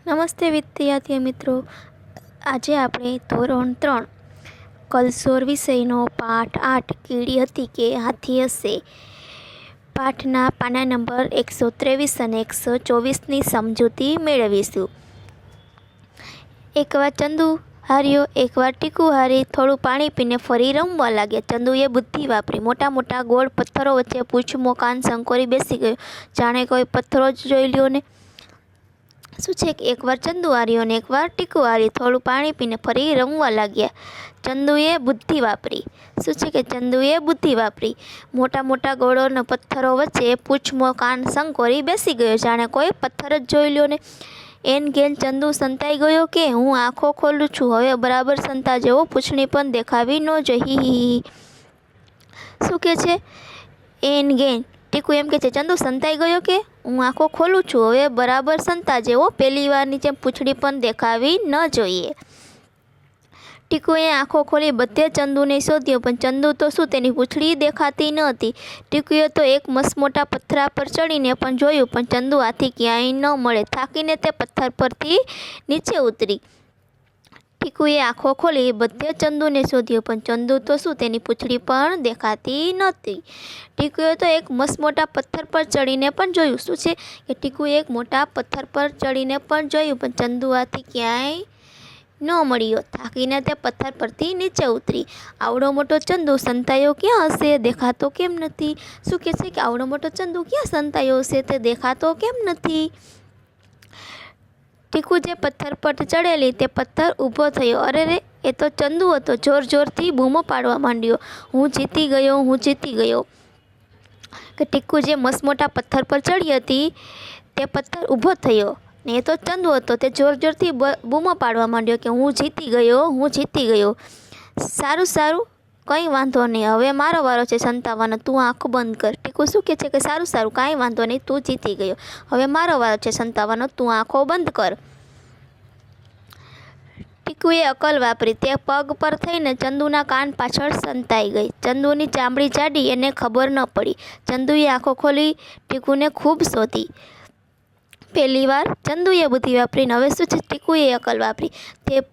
નમસ્તે વિદ્યાર્થી મિત્રો, આજે આપણે ધોરણ 3 કલસોર વિષયનો પાઠ 8 કીડી હતી કે હાથી હશે પાઠના પાના નંબર 123 અને 124ની સમજૂતી મેળવીશું. એકવાર ચંદુ હાર્યો, એકવાર ટીકુ હારી. થોડું પાણી પીને ફરી રમવા લાગ્યા. ચંદુએ બુદ્ધિ વાપરી. મોટા મોટા ગોળ પથ્થરો વચ્ચે પૂંછમાં કાન સંકોરી બેસી ગયો. જાણે કોઈ પથ્થરો જ જોઈ લ્યો ને. શું છે કે એકવાર ચંદુ હાર્યો અને એકવાર ટીકુ હારી. થોડું પાણી પીને ફરી રમવા લાગ્યા. ચંદુએ બુદ્ધિ વાપરી. શું છે કે ચંદુએ બુદ્ધિ વાપરી. મોટા મોટા ગોળોના પથ્થરો વચ્ચે પૂંછમાં કાન સંકોરી બેસી ગયો. જાણે કોઈ પથ્થર જ જોઈ લ્યો ને. એન ઘેન ચંદુ સંતાઈ ગયો કે હું આંખો ખોલું છું, હવે બરાબર સંતા જેવો પૂંછડી પણ દેખાવી ન જોઈએ. શું કે છે? એન ઘેન ટીકુ એમ કે છે, ચંદુ સંતાઈ ગયો કે હું આંખો ખોલું છું, હવે બરાબર સંતા જેવો પહેલી વારની જેમ પૂંછડી પણ દેખાવી ન જોઈએ. ટીકુએ આંખો ખોલી બધે ચંદુને શોધ્યો, પણ ચંદુ તો શું તેની પૂંછડી દેખાતી ન હતી. ટીકુએ તો એક મસમોટા પથ્થરા પર ચડીને પણ જોયું, પણ ચંદુ હાથી ક્યાંય ન મળે. થાકીને તે પથ્થર પરથી નીચે ઉતરી. ટીકુએ આંખો ખોલી બધે ચંદુને શોધ્યો, પણ ચંદુ તો શું તેની પૂંછડી પણ દેખાતી નહોતી. ટીકુએ તો એક મસમોટા પથ્થર પર ચડીને પણ જોયું. શું છે કે ટીકુએ એક મોટા પથ્થર પર ચડીને પણ જોયું, પણ ચંદુ હાથી ક્યાંય ન મળ્યો. થાકીને તે પથ્થર પરથી નીચે ઉતરી. આવડો મોટો ચંદુ સંતાયો ક્યાં હશે, દેખાતો કેમ નથી? શું કહે છે કે આવડો મોટો ચંદુ ક્યાં સંતાયો હશે, તે દેખાતો કેમ નથી? ટીકુ જે પથ્થર પર ચડેલી તે પથ્થર ઊભો થયો. અરે રે, એ તો ચંદુ હતો. જોર જોરથી બૂમો પાડવા માંડ્યો, હું જીતી ગયો, હું જીતી ગયો. કે ટીકુ જે મસમોટા પથ્થર પર ચડી હતી તે પથ્થર ઊભો થયો ને એ તો ચંદુ હતો. તે જોર જોરથી બૂમો પાડવા માંડ્યો કે હું જીતી ગયો, હું જીતી ગયો. સારું સારું, કંઈ વાંધો નહીં, હવે મારો વારો છે સંતાવાનો, તું આંખ બંધ કર. ટીકુ શું કહે છે કે સારું સારું, કાંઈ વાંધો નહીં, તું જીતી ગયો, હવે મારો વારો છે સંતાવાનો, તું આંખો બંધ કર. ટીકુએ અકલ વાપરી. તે પગ પર થઈને ચંદુના કાન પાછળ સંતાઈ ગઈ. ચંદુની ચામડી જાડી, એને ખબર ન પડી. ચંદુએ આંખો ખોલી ટીકુને ખૂબ શોધી. પહેલી વાર ચંદુએ બુદ્ધિ વાપરીને હવે શું છે ટીકુએ અકલ વાપરી. તે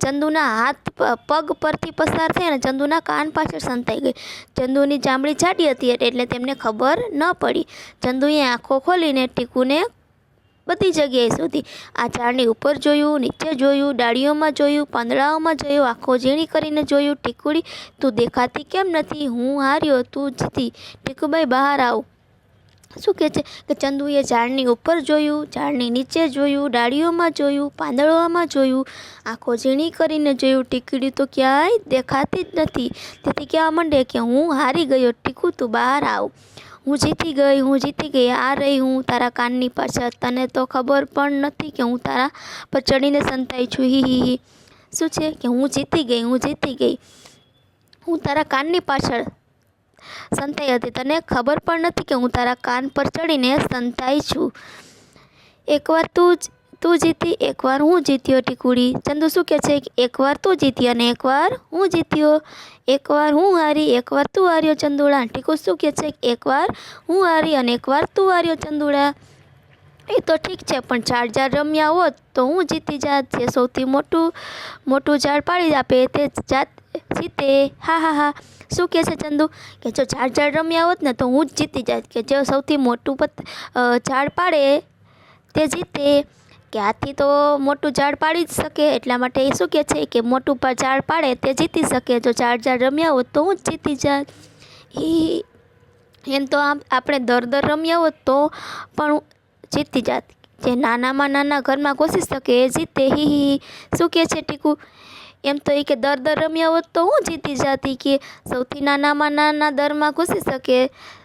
ચંદુના હાથ પગ પરથી પસાર થઈ અને ચંદુના કાન પાછળ સંતાઈ ગઈ. ચંદુની ચામડી જાડી હતી એટલે તેમને ખબર ન પડી. ચંદુએ આંખો ખોલીને ટીકુને બધી જગ્યાએ શોધી. આ ઝાડની ઉપર જોયું, નીચે જોયું, ડાળીઓમાં જોયું, પાંદડાઓમાં જોયું, આંખો ઝીણી કરીને જોયું. ટીકુડી, તું દેખાતી કેમ નથી? હું હાર્યો, તું જીતી. ટીકુભાઈ બહાર આવ. શું કહે છે કે ચંદુએ ઝાડની ઉપર જોયું, ઝાડની નીચે જોયું, ડાળીઓમાં જોયું, પાંદડાઓમાં જોયું, આંખો ઝીણી કરીને જોયું. ટીકડી તો ક્યાંય દેખાતી જ નથી. તેથી કહેવા માંડે કે હું હારી ગયો. ટીકુ, તું બહાર આવ. હું જીતી ગઈ, હું જીતી ગઈ. આ રહી હું તારા કાનની પાછળ. તને તો ખબર પણ નથી કે હું તારા પર ચડીને સંતાઈ છું. હી હી હી. શું છે કે હું જીતી ગઈ, હું જીતી ગઈ. હું તારા કાનની પાછળ સંતાઈ હતી. તને ખબર પણ નથી કે હું તારા કાન પર ચડીને સંતાઈ છું. એકવાર તું જીતી, એકવાર હું જીત્યો. ટીકુડી. ચંદુ શું કહે છે કે એકવાર તું જીતી અને એકવાર હું જીત્યો. એકવાર હું હારી, એકવાર તું હાર્યો. ચંદુડા. ટીકુ શું કહે છે કે એકવાર હું હારી અને એકવાર તું હાર્યો. ચંદુડા. એ તો ઠીક છે, પણ ઝાડ રમ્યા હોત તો હું જીતી જાત. જે સૌથી મોટું ઝાડ પાડી આપે તે જાત જીતે. હા હા હા. શું કહે છે ચંદુ કે જો ઝાડ રમ્યા હોત ને તો હું જ જીતી જાત. કે જે સૌથી મોટું ઝાડ પાડે તે જીતે. કે હાથી તો મોટું ઝાડ પાડી જ શકે, એટલા માટે એ શું કહે છે કે મોટું ઝાડ પાડે તે જીતી શકે. જો ઝાડ રમ્યા હોત તો હું જ જીતી જાત. એમ તો આપણે દર રમ્યા હોત તો પણ જીતી જાત. જે નાનામાં નાના ઘરમાં ઘૂસી શકે એ જીતે. હી હી. શું કહે છે ટીકુ? એમ તો એ કે દર રમ્યા હોત તો હું જીતી જાતી. કે સૌથી નાનામાં નાના દરમાં ઘૂસી શકે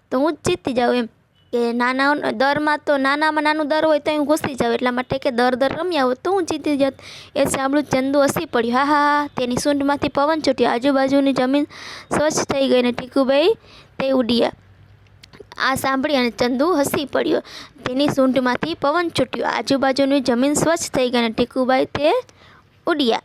તો હું જ જીતી જાઉં. એમ કે નાના દરમાં તો નાનામાં નાનું દર હોય તો હું ઘૂસી જાઉં. એટલા માટે કે દર રમ્યા હોત તો હું જીતી જાત. એ સાંભળ્યું ચંદુ હસી પડ્યો. હા હા હા. તેની સૂંઢમાંથી પવન છૂટ્યો. આજુબાજુની જમીન સ્વચ્છ થઈ ગઈ અને ટીકુભાઈ તે ઉડ્યા. આ સાંભળી અને ચંદુ હસી પડ્યો. તેની સૂંઢમાંથી પવન છૂટ્યો. આજુબાજુની જમીન સ્વચ્છ થઈ ગઈ અને ટીકુભાઈ તે ઉડ્યા.